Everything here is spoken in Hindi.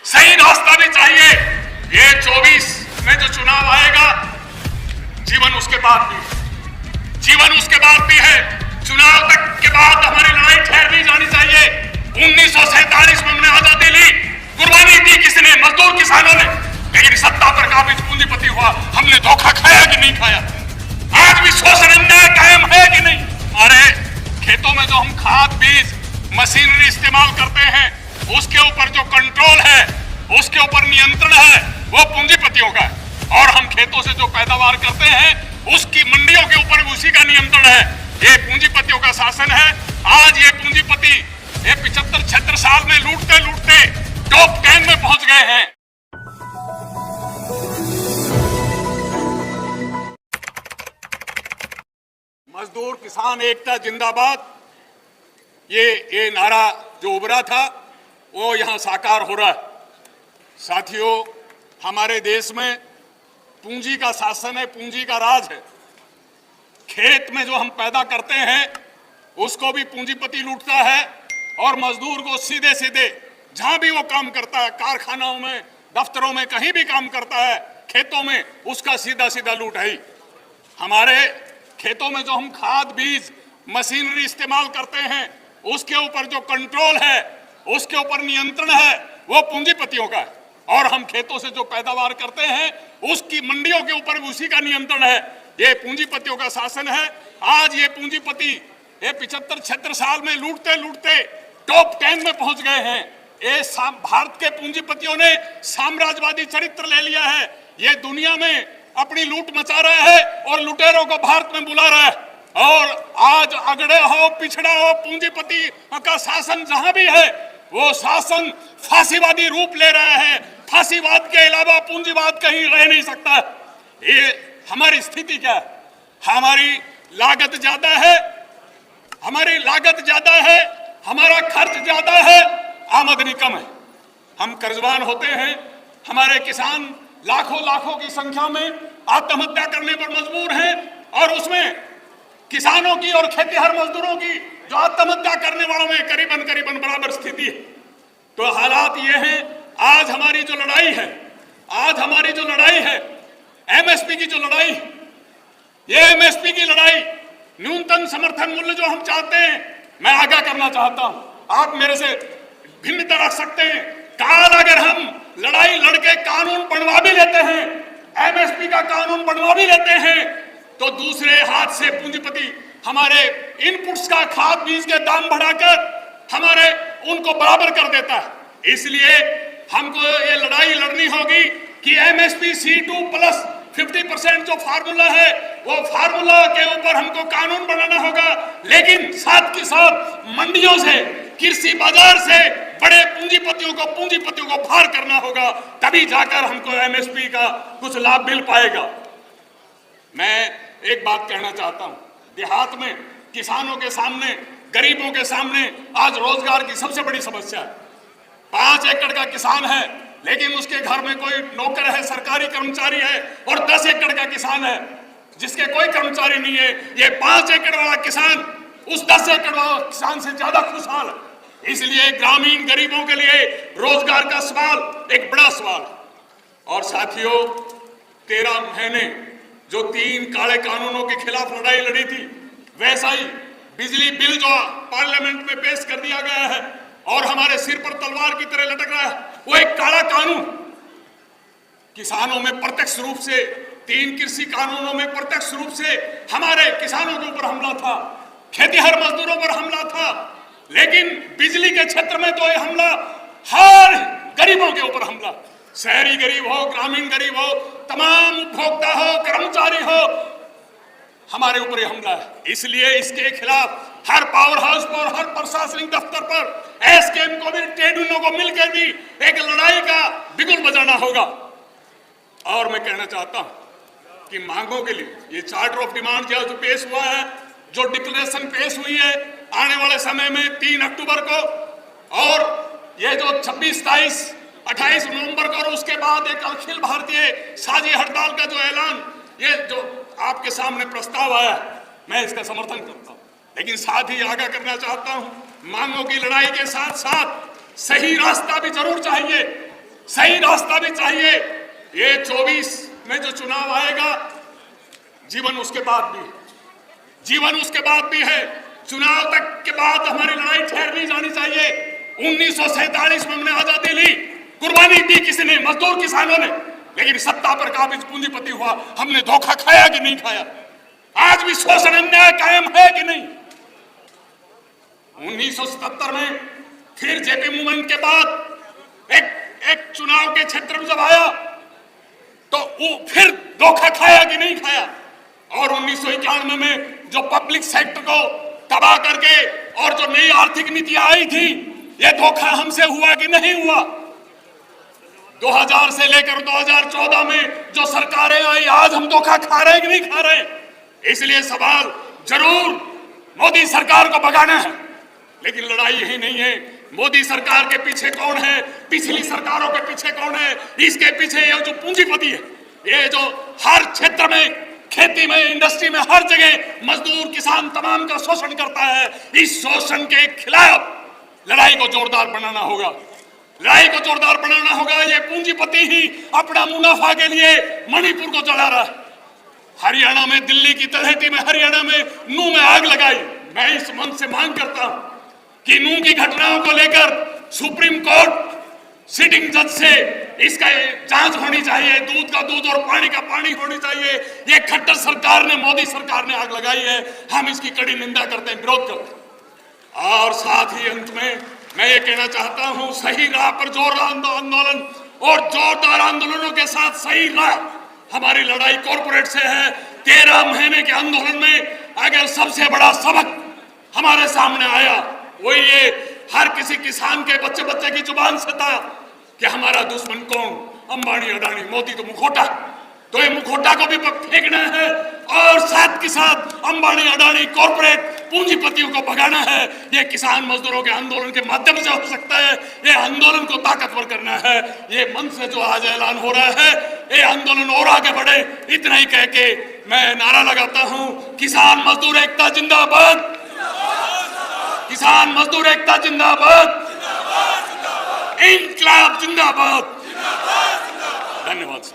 सही रास्ता भी चाहिए। ये 24 में जो चुनाव आएगा, जीवन उसके बाद भी है। चुनाव तक के बाद हमारी लड़ाई ठहर नहीं जानी चाहिए। 1947 में हमने आजादी ली, कुर्बानी दी किसने? मजदूर किसानों ने। लेकिन सत्ता पर काबिज पूंजीपति हुआ। हमने धोखा खाया कि नहीं खाया? आज भी शोषण अन्याय कायम है कि नहीं? अरे खेतों में जो हम खाद बीज मशीनरी इस्तेमाल करते हैं, उसके ऊपर जो कंट्रोल है, उसके ऊपर नियंत्रण है, वो पूंजीपतियों का है। और हम खेतों से जो पैदावार करते हैं, उसकी मंडियों के ऊपर उसी का नियंत्रण है। ये पूंजीपतियों का शासन है। आज ये पूंजीपति ये 75-76 साल में लूटते लूटते टॉप 10 में पहुंच गए हैं। मजदूर किसान एकता जिंदाबाद, ये नारा जो उभरा था वो यहां साकार हो रहा है। साथियों, हमारे देश में पूंजी का शासन है, पूंजी का राज है। खेत में जो हम पैदा करते हैं उसको भी पूंजीपति लूटता है, और मजदूर को सीधे सीधे जहां भी वो काम करता है, कारखानों में, दफ्तरों में, कहीं भी काम करता है, खेतों में, उसका सीधा सीधा लूट है। हमारे खेतों में जो हम खाद बीज मशीनरी इस्तेमाल करते हैं, उसके ऊपर जो कंट्रोल है, उसके ऊपर नियंत्रण है, वो पूंजीपतियों का है। और हम खेतों से जो पैदावार करते हैं, उसकी मंडियों के ऊपर भी उसी का नियंत्रण है। ये पूंजीपतियों का शासन है। आज ये पूंजीपति ये 75-76 साल में लूटते लूटते टॉप 10 में पहुंच गए हैं। ये भारत के पूंजीपतियों ने साम्राज्यवादी चरित्र ले लिया है। ये दुनिया में अपनी लूट मचा रहा है और लुटेरों को भारत में बुला रहा है। और आज अगड़े हो पिछड़ा हो, पूंजीपति का शासन जहां भी है, वो शासन फांसीवादी रूप ले रहा है। फांसीवाद के अलावा पूंजीवाद कहीं रह नहीं सकता। ये हमारी स्थिति क्या है? हमारी लागत ज्यादा है, हमारा खर्च ज्यादा है, आमदनी कम है। हम कर्जवान होते हैं। हमारे किसान लाखों की संख्या में आत्महत्या करने पर मजबूर हैं, और उसमें किसानों की और खेतीहर मजदूरों की जो आत्महत्या करने वालों में करीबन बराबर स्थिति है। तो हालात ये हैं। आज हमारी जो लड़ाई है, एमएसपी की जो लड़ाई, ये एमएसपी की लड़ाई, न्यूनतम समर्थन मूल्य जो हम चाहते हैं, मैं आगाह करना चाहता हूं। आप मेरे से भिन्नता रख सकते हैं। काल अगर हम लड़ाई लड़के कानून बनवा भी लेते हैं, एमएसपी का कानून बनवा भी लेते हैं, तो दूसरे हाथ से पूंजीपति हमारे इनपुट्स का, खाद बीज के दाम बढ़ाकर हमारे उनको बराबर कर देता है। इसलिए हमको ये लड़ाई लड़नी होगी कि एमएसपी C2 प्लस 50% जो फार्मूला है, वो फार्मूला के ऊपर हमको कानून बनाना होगा। लेकिन साथ के साथ मंडियों से, कृषि बाजार से बड़े पूंजीपतियों को बाहर करना होगा, तभी जाकर हमको एमएसपी का कुछ लाभ मिल पाएगा। मैं एक बात कहना चाहता हूं। देहात में किसानों के सामने, गरीबों के सामने आज रोजगार की सबसे बड़ी समस्या है। 5 एकड़ का किसान है, लेकिन उसके घर में कोई नौकर है, सरकारी कर्मचारी है, और 10 एकड़ का किसान है जिसके कोई कर्मचारी नहीं है। ये 5 एकड़ वाला किसान उस 10 एकड़ वाला किसान से ज्यादा खुशहाल है। इसलिए ग्रामीण गरीबों के लिए रोजगार का सवाल एक बड़ा सवाल है। और साथियों, 13 महीने जो 3 काले कानूनों के खिलाफ लड़ाई लड़ी थी, वैसा ही बिजली बिल जो पार्लियामेंट में पेश कर दिया गया है और हमारे सिर पर तलवार की तरह लटक रहा है, वो एक काला कानून। किसानों में प्रत्यक्ष रूप से, 3 कृषि कानूनों में प्रत्यक्ष रूप से हमारे किसानों के ऊपर हमला था, खेतीहर मजदूरों पर हमला था। लेकिन बिजली के क्षेत्र में तो ये हमला हर गरीबों के ऊपर हमला, शहरी गरीब हो, ग्रामीण गरीब हो, तमाम उपभोक्ता हो, कर्मचारी हो, हमारे ऊपर हमला है। इसलिए इसके खिलाफ हर पावर हाउस पर, हर प्रशासनिक दफ्तर पर, एसकेएम को भी, ट्रेड यूनियनों को मिलकर भी एक लड़ाई का बिगुल बजाना होगा। और मैं कहना चाहता हूं कि मांगों के लिए ये चार्टर ऑफ डिमांड जो पेश हुआ है, जो डिक्लेरेशन पेश हुई है आने वाले समय में 3 अक्टूबर को, और ये जो 26, 27, 28 नवंबर को, और उसके बाद एक अखिल भारतीय साझी हड़ताल का जो ऐलान, ये जो आपके सामने प्रस्ताव आया, मैं इसका समर्थन करता हूं। लेकिन साथ ही आगाह करना चाहता हूं, मांगों की लड़ाई के साथ साथ सही रास्ता भी जरूर चाहिए। सही रास्ता भी चाहिए। ये 24 में जो चुनाव आएगा, जीवन उसके बाद भी है। चुनाव तक के बाद हमारी लड़ाई ठहर नहीं जानी चाहिए। 1947 में हमने आजादी ली, कुर्बानी दी किसी ने, मजदूर किसानों ने, लेकिन सत्ता पर काबिज पूंजीपति हुआ। हमने धोखा खाया कि नहीं खाया? आज भी शोषण अन्याय कायम है कि नहीं? 1977 में फिर जेपी मूवमेंट के बाद एक चुनाव के क्षेत्र में जब आया तो वो फिर धोखा खाया कि नहीं खाया? और 1991 में जो पब्लिक सेक्टर को तबाह करके और जो नई आर्थिक नीतियां आई थी, ये धोखा हमसे हुआ कि नहीं हुआ? 2000 से लेकर 2014 में जो सरकारें आई, आज हम धोखा खा रहे हैं कि नहीं खा रहे? इसलिए सवाल जरूर मोदी सरकार को भगाना है, लेकिन लड़ाई यही नहीं है मोदी सरकार के पीछे कौन है, पिछली सरकारों के पीछे कौन है। इसके पीछे ये जो पूंजीपति है, ये जो हर क्षेत्र में, खेती में, इंडस्ट्री में, हर जगह मजदूर किसान तमाम का शोषण करता है, इस शोषण के खिलाफ लड़ाई को जोरदार बनाना होगा। ये पूंजीपति ही अपना मुनाफा के लिए मणिपुर को जला रहा है। हरियाणा में, दिल्ली की तलहटी में, हरियाणा में नूह में आग लगाई। मैं इस मंच से मांग करता हूं कि नूह की घटनाओं को लेकर सुप्रीम कोर्ट सिटिंग जज से इसका जांच होनी चाहिए। दूध का दूध और पानी का पानी होनी चाहिए। ये खट्टर सरकार ने, मोदी सरकार ने आग लगाई है। हम इसकी कड़ी निंदा करते हैं, विरोध करते हैं। और साथ ही अंत में मैं ये कहना चाहता हूं, सही राह पर जोरदार आंदोलन और जोरदार आंदोलनों के साथ सही राह, हमारी लड़ाई कॉर्पोरेट से है। 13 महीने के आंदोलन में अगर सबसे बड़ा सबक हमारे सामने आया, वो ये हर किसी किसान के बच्चे की जुबान से था कि हमारा दुश्मन कौन? अंबानी, अडानी, मोदी तो मुखौटा। तो ये मुखौटा को भी फेंकना है और साथ के साथ अंबानी, अडानी, कॉर्पोरेट पूंजीपतियों को भगाना है। ये किसान मजदूरों के आंदोलन के माध्यम से हो सकता है। ये आंदोलन को ताकतवर करना है। ये मंच से जो आज ऐलान हो रहा है, ये आंदोलन और आगे बढ़े, इतना ही कह के मैं नारा लगाता हूं, किसान मजदूर एकता जिंदाबाद, किसान मजदूर एकता जिंदाबाद, इंकलाब जिंदाबाद। धन्यवाद।